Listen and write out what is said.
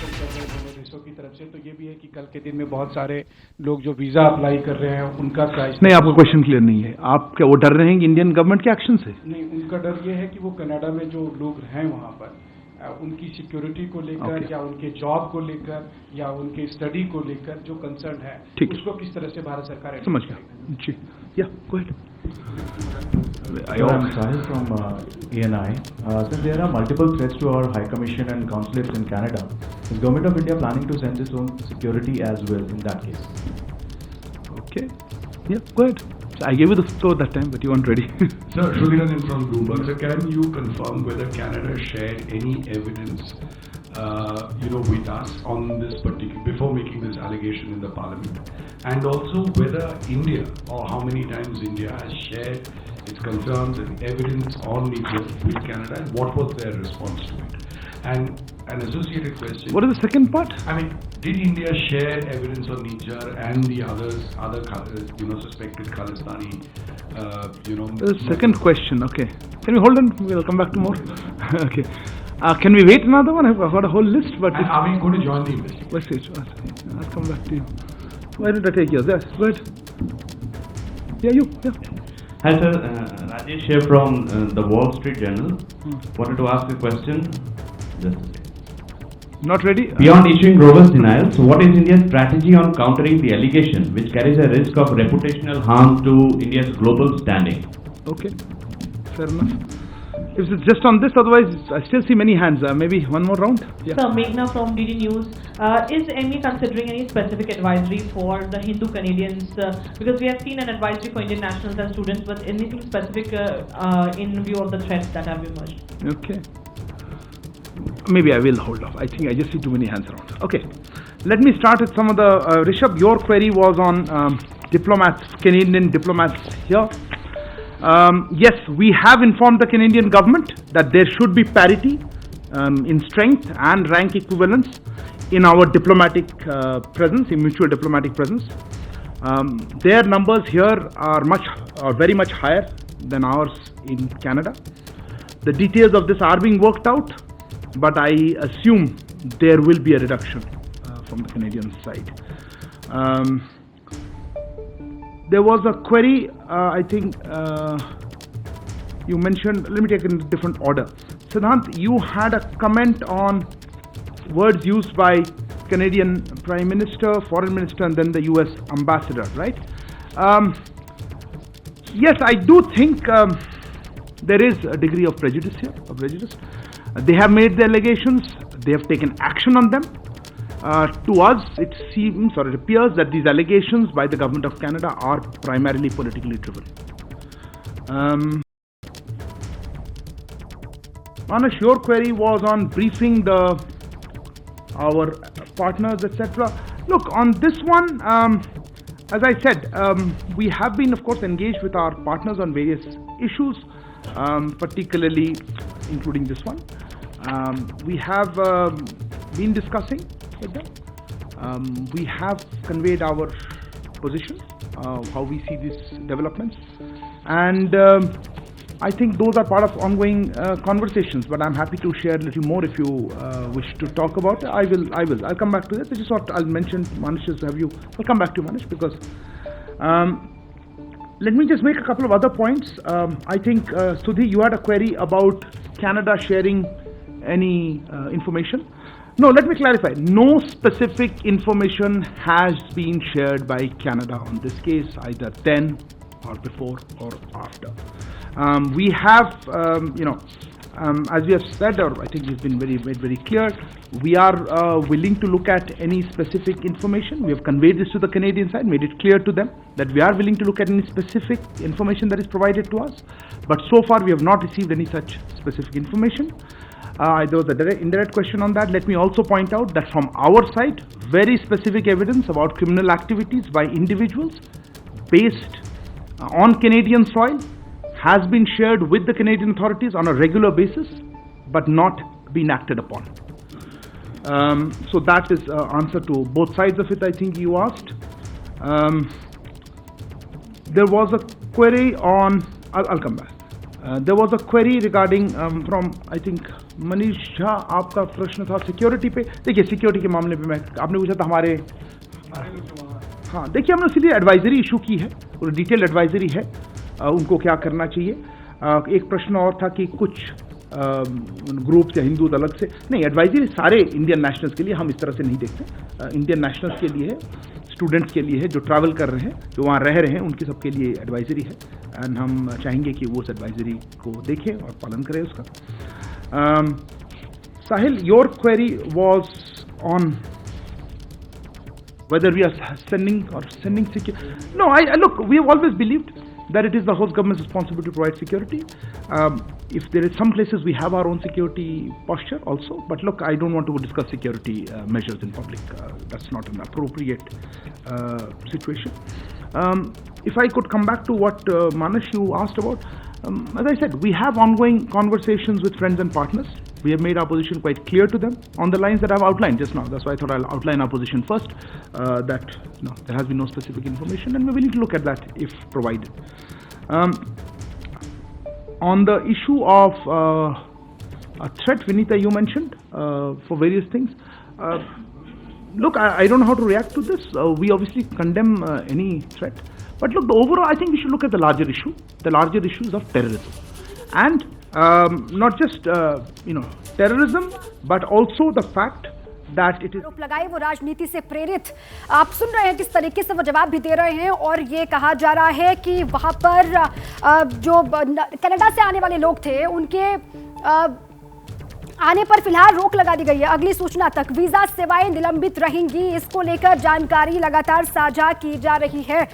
Question कर रहे हैं दोनों देशों की तरफ से, तो ये भी है कि कल के दिन में बहुत सारे लोग जो वीज़ा अप्लाई कर रहे हैं उनका प्राइस नहीं, आपका क्वेश्चन क्लियर नहीं है। आप क्या वो डर रहे हैं कि इंडियन गवर्नमेंट के एक्शन से? नहीं, उनका डर ये है कि वो कनाडा में जो लोग हैं वहाँ पर उनकी सिक्योरिटी को लेकर या उनके जॉब को लेकर या उनके स्टडी को लेकर जो कंसर्न है उसको किस तरह से भारत सरकार समझ गया जी। या go ahead. I'm Sahil from ENI. Since there are multiple threats to our High Commission and consulates in Canada, is Government of India planning to send its own security as well in that case? Okay. Yeah, go ahead. I gave you the floor that time, but you weren't ready. Sir, Shrudiranjan from Bloomberg. Sir, can you confirm whether Canada shared any evidence, with us on this particular, before making this allegation in the Parliament? And also whether India, or how many times India has shared its concerns and evidence on Niger with Canada, and what was their response to it? And an associated question. What is the second part? I mean, did India share evidence on Niger and the other suspected Khalistani, The second question, okay. Can we hold on? We'll come back to more. Okay. Can we wait another one? I've got a whole list, but... And are we going to join the investigation? Let's see. I'll come back to you. Why did I take yours? Yes, go ahead. Yeah, you. Yeah. Hi sir, Rajesh here from the Wall Street Journal. Wanted to ask a question. Just a second. Not ready? Beyond issuing robust denials, what is India's strategy on countering the allegation which carries a risk of reputational harm to India's global standing? Okay, fair enough. If it's just on this, otherwise I still see many hands. Maybe one more round? Yeah. Sir, Meghna from DD News. Is ME considering any specific advisory for the Hindu Canadians? Because we have seen an advisory for Indian nationals and students, but anything specific in view of the threats that have emerged? Okay. Maybe I will hold off. I think I just see too many hands around. Okay. Let me start with some of the... Rishabh, your query was on diplomats, Canadian diplomats here. Yes, we have informed the Canadian government that there should be parity in strength and rank equivalence in our diplomatic presence, in mutual diplomatic presence. Their numbers here are very much higher than ours in Canada. The details of this are being worked out, but I assume there will be a reduction from the Canadian side. There was a query, I think you mentioned, let me take it in a different order. Siddhant, you had a comment on words used by Canadian Prime Minister, Foreign Minister, and then the US Ambassador, right? Yes, I do think there is a degree of prejudice here, They have made the allegations, they have taken action on them. To us, it seems or it appears that these allegations by the Government of Canada are primarily politically driven. Manush, your query was on briefing our partners, etc. Look, on this one, as I said, we have been, of course, engaged with our partners on various issues, particularly including this one. We have been discussing with them. We have conveyed our position, how we see these developments, and I think those are part of ongoing conversations, but I'm happy to share a little more if you wish to talk about it. I'll come back to that. This is what I'll mention. Manish, I'll come back to Manish because let me just make a couple of other points. I think, Sudhi, you had a query about Canada sharing any information. No, let me clarify. No specific information has been shared by Canada on this case, either then or before or after. We have, as we have said, or I think we've been made very clear, we are willing to look at any specific information. We have conveyed this to the Canadian side, made it clear to them that we are willing to look at any specific information that is provided to us. But so far, we have not received any such specific information. There was an indirect question on that. Let me also point out that from our side, very specific evidence about criminal activities by individuals based on Canadian soil has been shared with the Canadian authorities on a regular basis, but not been acted upon. So that is answer to both sides of it, I think you asked. There was a query on, I'll come back. There was a query regarding from, I think, Manish Jha, आपका प्रश्न था security पे। देखिए security के मामले पे आपने पूछा था हमारे हाँ, देखिए हमने सीधे एडवाइजरी इशू की है और डिटेल एडवाइजरी है उनको क्या करना चाहिए। एक प्रश्न और था कि कुछ ग्रुप्स या हिंदू अलग से नहीं, एडवाइजरी सारे इंडियन नेशनल्स के लिए, हम इस तरह से नहीं देखते। इंडियन नेशनल्स के लिए है, स्टूडेंट्स के लिए है, जो ट्रैवल कर रहे हैं, जो वहाँ रह रहे हैं, उनके सबके लिए एडवाइजरी है। एंड हम चाहेंगे कि वो उस एडवाइजरी को देखें और पालन करें उसका। Sahil, your query was on whether we are sending security. No, look, we have always believed that it is the host government's responsibility to provide security. If there is some places we have our own security posture also, but look, I don't want to discuss security measures in public. That's not an appropriate situation. If I could come back to what Manesh you asked about, as I said, we have ongoing conversations with friends and partners. We have made our position quite clear to them on the lines that I've outlined just now. That's why I thought I'll outline our position first, that there has been no specific information and we're willing to look at that if provided. On the issue of a threat, Vinita, you mentioned for various things. Look, I don't know how to react to this. We obviously condemn any threat. But look, overall, I think we should look at the larger issue. The larger issues of terrorism. And not just terrorism, but also the fact that it is आरोप लगाए वो राजनीति से प्रेरित। आप सुन रहे हैं किस तरीके से वो जवाब भी दे रहे हैं और ये कहा जा रहा है कि वहां पर जो कनाडा से आने वाले लोग थे उनके आने पर फिलहाल रोक लगा दी गई है अगली सूचना तक। वीजा सेवाएं निलंबित रहेंगी, इसको लेकर जानकारी लगातार साझा की जा रही है।